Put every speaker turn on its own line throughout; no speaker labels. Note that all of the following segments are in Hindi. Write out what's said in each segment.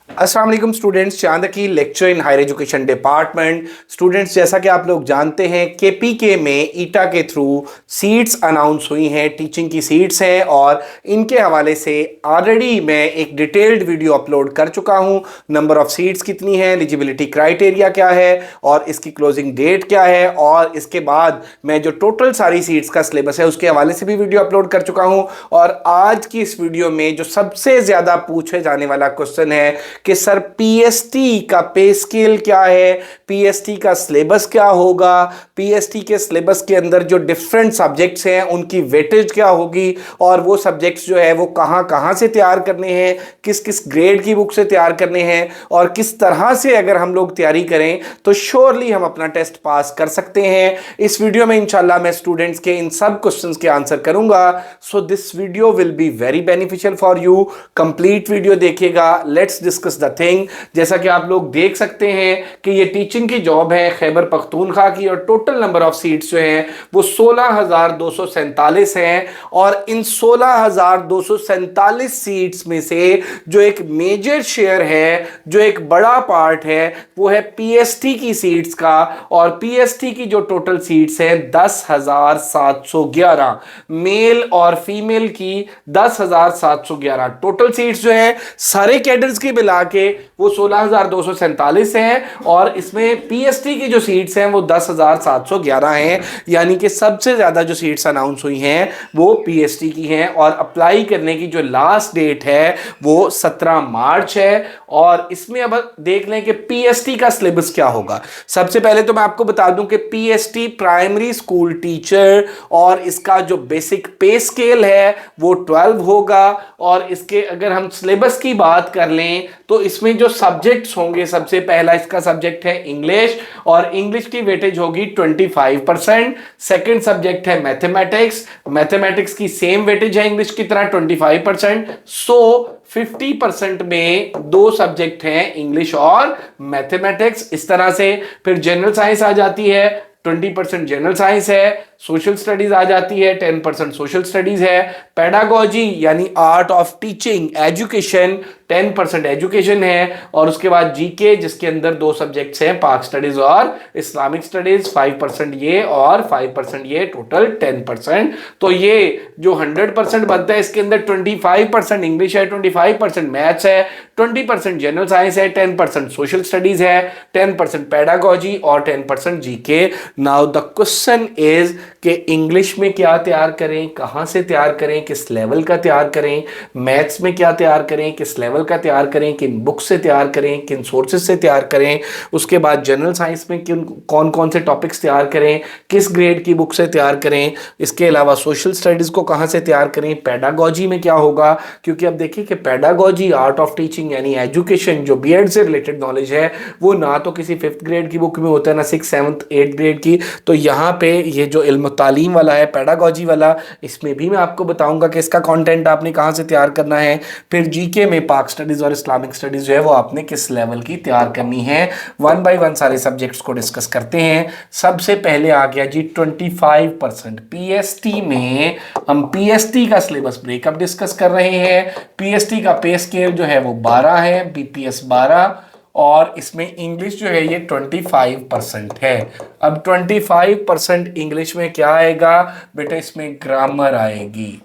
अस्सलाम वालेकुम स्टूडेंट्स, चांद की lecture in higher education department. Students, जैसा कि आप लोग जानते हैं केपीके में ईटा के थ्रू सीट्स अनाउंस हुई हैं, टीचिंग की सीट्स हैं और इनके हवाले से ऑलरेडी मैं एक डिटेल्ड वीडियो अपलोड कर चुका हूं। नंबर ऑफ सीट्स कितनी है, एलिजिबिलिटी क्राइटेरिया क्या है और इसकी क्लोजिंग डेट क्या है, और इसके बाद मैं जो टोटल सारी सीट्स का सिलेबस है उसके हवाले से भी वीडियो अपलोड कर चुका हूं। और आज की इस वीडियो में जो सबसे ज्यादा पूछे जाने वाला क्वेश्चन है कि सर पीएसटी का पे स्केल क्या है, पीएसटी का सिलेबस क्या होगा, पीएसटी के सिलेबस के अंदर जो डिफरेंट सब्जेक्ट्स हैं उनकी वेटेज क्या होगी, और वो सब्जेक्ट्स जो है वो कहां कहां से तैयार करने हैं, किस किस ग्रेड की बुक से तैयार करने हैं, और किस तरह से अगर हम लोग तैयारी करें तो श्योरली हम अपना टेस्ट पास कर सकते हैं। इस वीडियो में इंशाल्लाह मैं स्टूडेंट्स के इन सब क्वेश्चंस के आंसर करूंगा। So this video will be very beneficial for you. Complete video देखिएगा। Let's discuss the thing. जैसा कि आप लोग देख सकते हैं कि ये टीचिंग की जॉब है खैबर पख्तूनख्वा की, और टोटल नंबर ऑफ सीट्स जो हैं वो 16,247 हैं। और इन 16,247 सीट्स में से जो एक मेजर शेयर है, जो एक बड़ा पार्ट है, वो है पीएसटी की सीट्स का। और पीएसटी की जो टोटल सीट्स हैं 10,711, मेल और फीमेल की 10,711 टोटल सीट्स जो है सारे कैडर्स की मिला के वो 16,247 हैं। और इसमें पीएसटी की जो सीट्स हैं वो 10,711 हैं, यानी कि सबसे ज्यादा जो सीट्स अनाउंस हुई हैं वो पीएसटी की हैं। और अप्लाई करने की जो लास्ट डेट है वो 17 मार्च है। और इसमें अब देख लें कि पीएसटी का सिलेबस क्या होगा। सबसे पहले तो मैं आपको बता दूं कि पीएसटी प्राइमरी स्कूल टीचर, और इसका जो बेसिक पे स्केल है वो 12 होगा। और इसके अगर हम सिलेबस की बात कर लें तो इसमें जो सब्जेक्ट्स होंगे, सबसे पहला इसका सब्जेक्ट है इंग्लिश, और इंग्लिश की वेटेज होगी 25%। सेकंड सब्जेक्ट है मैथमेटिक्स, मैथमेटिक्स की सेम वेटेज है इंग्लिश की तरह 25%। सो 50% में दो सब्जेक्ट हैं, इंग्लिश और मैथमेटिक्स। इस तरह से फिर जनरल साइंस आ जाती है, 20% जनरल साइंस है। सोशल स्टडीज आ जाती है, 10% सोशल स्टडीज है। पेडागोजी यानी art of teaching education, 10% education है। और उसके बाद जीके, जिसके अंदर दो सब्जेक्ट्स हैं, पाक स्टडीज और इस्लामिक स्टडीज, 5% ये और 5% ये, टोटल 10%। तो ये जो 100% बनता है इसके अंदर 25% इंग्लिश है, 25% मैथ्स है, 20% जनरल साइंस है, 10% सोशल स्टडीज है, 10% पेडागोजी और 10% GK. Now the question is कि इंग्लिश में क्या तैयार करें, कहां से तैयार करें, किस लेवल का तैयार करें, मैथ्स में क्या तैयार करें, किस लेवल का तैयार करें, किन बुक से तैयार करें, किन सोर्सेज से तैयार करें। उसके बाद जनरल साइंस में किन कौन कौन से टॉपिक्स तैयार करें, किस ग्रेड की बुक से तैयार करें। इसके अलावा सोशल स्टडीज को कहां से तैयार करें, पेडागोजी में क्या होगा, क्योंकि अब देखिए कि पेडागोजी आर्ट ऑफ टीचिंग यानी एजुकेशन, जो बीएड से रिलेटेड नॉलेज है, वो ना तो किसी 5th ग्रेड की बुक में होता है, ना 6th 7th 8th ग्रेड की। तो यहाँ पे ये जो इल्म तालीम वाला है, पेडागोजी वाला, इसमें भी मैं आपको बताऊंगा कि इसका कंटेंट आपने कहां से तैयार करना है। फिर जीके में पाक स्टडीज और इस्लामिक स्टडीज जो है वो आपने किस लेवल की तैयार करनी है। 1 बाय 1 सारे सब्जेक्ट्स को डिस्कस करते हैं। सबसे पहले आ गया जी 25% पीएसटी में। हम पीएसटी का सिलेबस ब्रेकअप डिस्कस कर रहे हैं। पीएसटी का पे स्केल जो है वो 12 है, बीपीएस 12, और इसमें इंग्लिश जो है ये 25% है। अब 25% इंग्लिश में क्या आएगा बेटा, इसमें ग्रामर आएगी।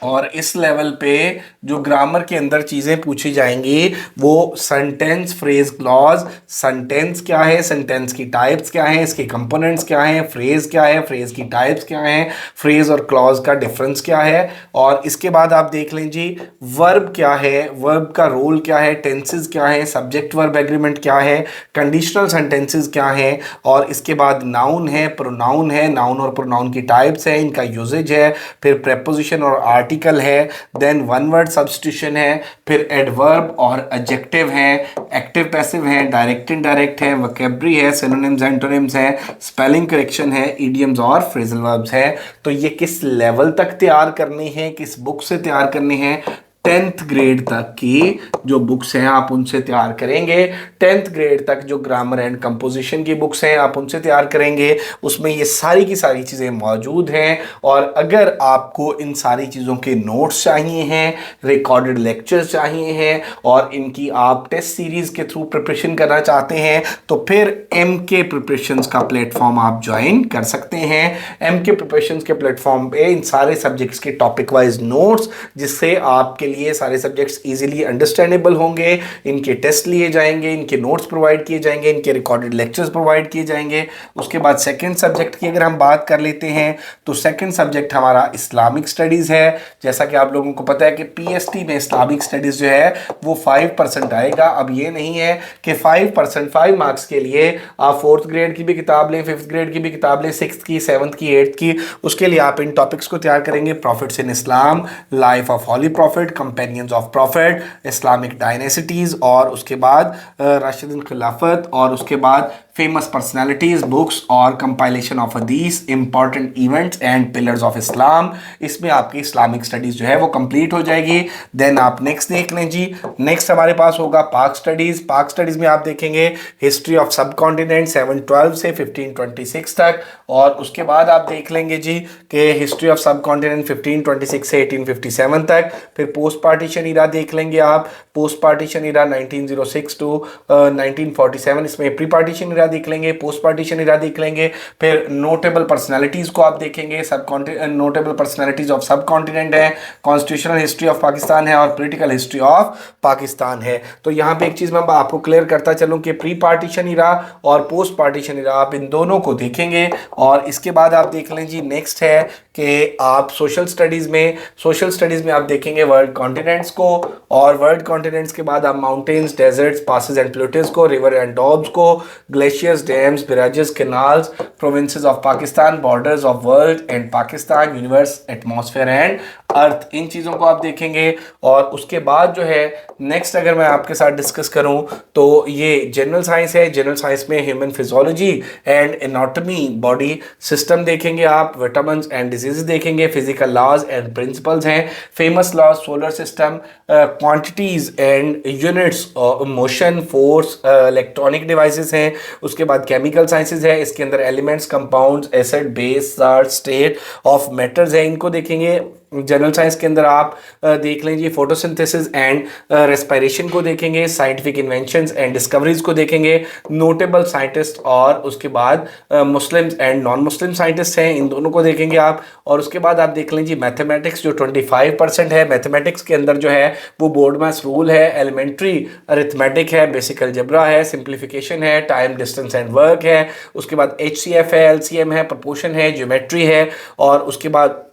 और इस लेवल पे जो ग्रामर के अंदर चीजें पूछी जाएंगी वो सेंटेंस, फ्रेज, क्लॉज। सेंटेंस क्या है, सेंटेंस की टाइप्स क्या है, इसके कंपोनेंट्स क्या है, फ्रेज क्या है, फ्रेज की टाइप्स क्या है, फ्रेज और क्लॉज का डिफरेंस क्या है। और इसके बाद आप देख लें जी वर्ब क्या है, वर्ब का रोल क्या है, टेंसेस क्या है, सब्जेक्ट वर्ब एग्रीमेंट क्या है, कंडीशनल सेंटेंसेस क्या है। और इसके बाद नाउन है, प्रोनाउन है, नाउन और प्रोनाउन की टाइप्स है, इनका यूजेज है। फिर प्रेपोजिशन और आर्टिकल है। देन वन वर्ड सब्स्टिट्यूशन है। फिर एडवर्ब और एडजेक्टिव है, एक्टिव पैसिव है, डायरेक्ट इनडायरेक्ट है, वोकैब्युलरी है, सिनोनिम्स एंटोनिम्स है, स्पेलिंग करेक्शन है, इडियम्स और फ्रेजल वर्ब्स है। तो ये किस लेवल तक तैयार करनी है, किस बुक से तैयार करनी है, 10th ग्रेड तक की जो बुक्स हैं आप उनसे तैयार करेंगे। 10th ग्रेड तक जो ग्रामर एंड कंपोजिशन की बुक्स हैं आप उनसे तैयार करेंगे। उसमें ये सारी की सारी चीज़ें मौजूद हैं। और अगर आपको इन सारी चीज़ों के नोट्स चाहिए हैं, रिकॉर्डेड लेक्चर्स चाहिए हैं और इनकी आप टेस्ट सीरीज़ के थ्रू प्रिपरेशन करना चाहते हैं तो फिर एम के प्रिपरेशंस का प्लेटफॉर्म आप ज्वाइन कर सकते हैं। एम के प्रिपरेशंस के प्लेटफॉर्म पे इन सारे सब्जेक्ट्स के टॉपिक वाइज नोट्स, जिससे आपके लिए सारे सब्जेक्ट्स इजीली अंडरस्टैंडेबल होंगे, इनके टेस्ट लिए जाएंगे, इनके नोट्स प्रोवाइड किए जाएंगे, इनके रिकॉर्डेड लेक्चर्स प्रोवाइड किए जाएंगे। उसके बाद सेकंड सब्जेक्ट की अगर हम बात कर लेते हैं तो सेकंड सब्जेक्ट हमारा इस्लामिक स्टडीज़ है। जैसा कि आप लोगों को पता है कि पीएसटी में इस्लामिक स्टडीज़ जो है वो 5% आएगा। अब ये नहीं है कि 5% 5 मार्क्स के लिए आप 4th ग्रेड की भी किताब लें, 5th ग्रेड की भी किताब लें, 6th की, 7th की, 8th की। उसके लिए आप इन टॉपिक्स को तैयार करेंगे। Prophets in Islam, life of holy prophet, companions of prophet, Islamic dynasties, और उसके बाद राशिदीन खिलाफत, और उसके बाद फेमस पर्सनालिटीज बुक्स और कंपाइलेशन ऑफ हदीस, important events and pillars of Islam. इसमें आपकी इस्लामिक स्टडीज जो है वो कंप्लीट हो जाएगी। देन आप नेक्स्ट देख लें जी। नेक्स्ट हमारे पास होगा पाक स्टडीज। पाक स्टडीज में आप देखेंगे हिस्ट्री ऑफ सब कॉन्टिनेंट 712 से 1526 तक, और उसके बाद आप देख लेंगे जी कि हिस्ट्री ऑफ सब कॉन्टिनेंट 1526 से 1857 तक। फिर पोस्ट पार्टीशन ईरा देख लेंगे आप, पोस्ट पार्टीशन ईरा 1906 टू 1947, इसमें प्री पार्टीशन ईरा देख लेंगे, पोस्ट पार्टीशन ईरा देख लेंगे। फिर नोटेबल पर्सनालिटीज को आप देखेंगे, सब नोटेबल पर्सनालिटीज ऑफ सब कॉन्टिनेंट है, कॉन्स्टिट्यूशनल हिस्ट्री ऑफ पाकिस्तान है और पॉलिटिकल हिस्ट्री ऑफ पाकिस्तान है। तो यहाँ पे एक चीज मैं आपको क्लियर करता चलूं कि प्री पार्टीशन ईरा और पोस्ट पार्टीशन ईरा आप इन दोनों को देखेंगे। और इसके बाद आप देख लें जी, नेक्स्ट है कि आप सोशल स्टडीज में आप देखेंगे वर्ल्ड कॉन्टिनेंट्स को, और वर्ल्ड कॉन्टिनेंट्स के बाद आप mountains, deserts, passes and plates को, रिवर एंड डॉब्स को, glaciers, dams, barrages, canals, provinces of Pakistan, borders of world and Pakistan, universe, atmosphere and earth, इन चीज़ों को आप देखेंगे। और उसके बाद जो है नेक्स्ट अगर मैं आपके साथ डिस्कस करूं तो ये जनरल साइंस है। जनरल साइंस में human physiology and anatomy, body system देखेंगे आप, विटामिन्स एंड डिजीजेस देखेंगे, फिजिकल लॉज एंड प्रिंसिपल्स हैं, famous laws, solar system, quantities and units, motion, force, electronic devices हैं। उसके बाद केमिकल साइंसेज है, इसके अंदर elements, compounds, acid, base, salt, state of matters है, इनको देखेंगे। जनरल साइंस के अंदर आप देख लीजिए फोटोसिंथेसिस एंड रेस्पिरेशन को देखेंगे, साइंटिफिक इन्वेंशंस एंड डिस्कवरीज को देखेंगे, नोटेबल साइंटिस्ट, और उसके बाद Muslims and non Muslim scientist हैं, इन दोनों को देखेंगे आप। और उसके बाद आप देख लीजिए मैथमेटिक्स जो 25% है। मैथमेटिक्स के अंदर जो है वो बोर्ड मास रूल है, एलिमेंट्री अरिथमेटिक है, बेसिक अलजेब्रा है, सिंप्लीफिकेशन है, टाइम, डिस्टेंस एंड वर्क है। उसके बाद HCF है, LCM है, प्रोपोर्शन है, ज्योमेट्री है, और उसके बाद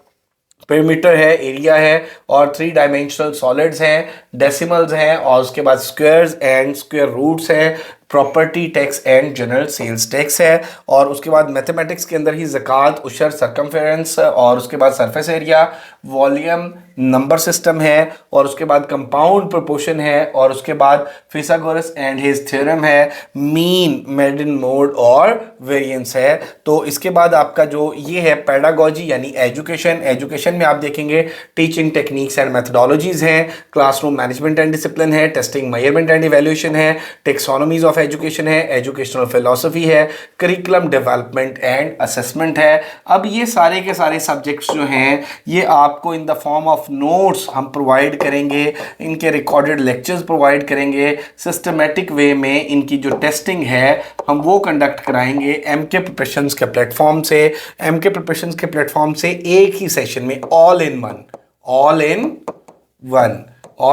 पेरीमीटर है, एरिया है, और 3 डायमेंशनल सॉलिड्स हैं, डेसिमल्स हैं, और उसके बाद स्क्वायर्स एंड स्क्वायर रूट्स हैं, property tax and general sales tax है। और उसके बाद मैथमेटिक्स के अंदर ही ज़कात, उशर, सरकमफेरेंस, और उसके बाद surface area, volume, number system है, और उसके बाद कंपाउंड प्रोपोर्शन है, और उसके बाद फिथागोरस एंड हिज थ्योरम है, मीन, मेडिन मोड और वेरिएंस है। तो इसके बाद आपका जो ये है पेडागोजी यानी एजुकेशन में आप देखेंगे टीचिंग टेक्निक्स एंड मेथडोलॉजीज हैं, क्लासरूम मैनेजमेंट एंड डिसिप्लिन है, टेस्टिंग, मेजरमेंट एंड इवैल्यूएशन है, टेक्सोनॉमीज ऑफ एजुकेशन है, एजुकेशनल फिलॉसफी है, करिकुलम डेवलपमेंट एंड असेसमेंट है। अब ये सारे के सारे सब्जेक्ट्स जो हैं ये आपको in the form of notes हम प्रोवाइड करेंगे, इनके रिकॉर्डेड लेक्चर्स प्रोवाइड करेंगे, सिस्टमेटिक वे में इनकी जो टेस्टिंग है हम वो कंडक्ट कराएंगे एमके प्रिपरेशंस के प्लेटफॉर्म से। एमके प्रिपरेशंस के प्लेटफॉर्म से एक ही सेशन में ऑल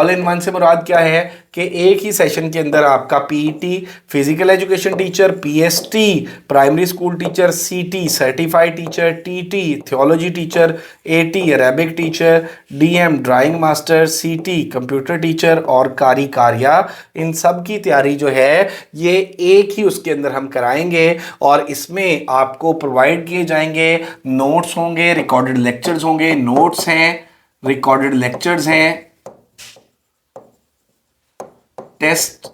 इन वन से मुराद क्या है कि एक ही सेशन के अंदर आपका PET, physical education teacher, PST, primary school teacher, CT, certified teacher, TT, theology teacher, AT, Arabic teacher, DM, drawing master, CT, computer teacher, और कारी कारिया, इन सब की तैयारी जो है ये एक ही उसके अंदर हम कराएंगे। और इसमें आपको प्रोवाइड किए जाएंगे नोट्स होंगे, रिकॉर्डेड लेक्चर्स होंगे, नोट्स हैं, रिकॉर्डेड लेक्चर्स हैं, टेस्ट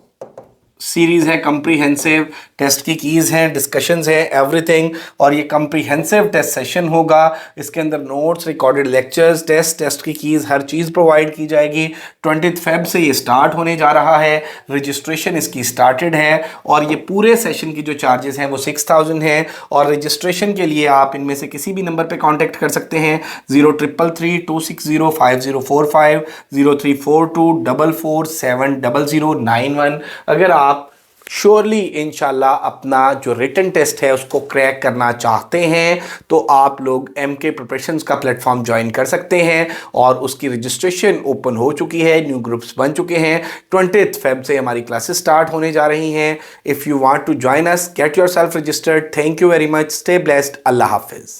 सीरीज है, कंप्रीहेंसिव टेस्ट की कीज़ हैं, डिस्कशंस हैं, एवरीथिंग। और ये कम्प्रीहेंसिव टेस्ट सेशन होगा। इसके अंदर नोट्स, रिकॉर्डेड लेक्चर्स, टेस्ट की कीज़, हर चीज़ प्रोवाइड की जाएगी। 20 फेब से ये स्टार्ट होने जा रहा है। रजिस्ट्रेशन इसकी स्टार्टेड है और ये पूरे सेशन की जो चार्जेस हैं वो 6000 हैं। और रजिस्ट्रेशन के लिए आप इनमें से किसी भी नंबर पे कांटेक्ट कर सकते हैं, 0333260504, 0342447091। अगर आप श्योरली इंशाल्लाह अपना जो रिटन टेस्ट है उसको क्रैक करना चाहते हैं तो आप लोग MK प्रिपरेशंस का प्लेटफॉर्म ज्वाइन कर सकते हैं और उसकी रजिस्ट्रेशन ओपन हो चुकी है, न्यू ग्रुप्स बन चुके हैं। 20 फेब से हमारी क्लासेस स्टार्ट होने जा रही हैं। If you want to join us, get yourself registered. Thank you very much, stay blessed, अल्लाह हाफिज़।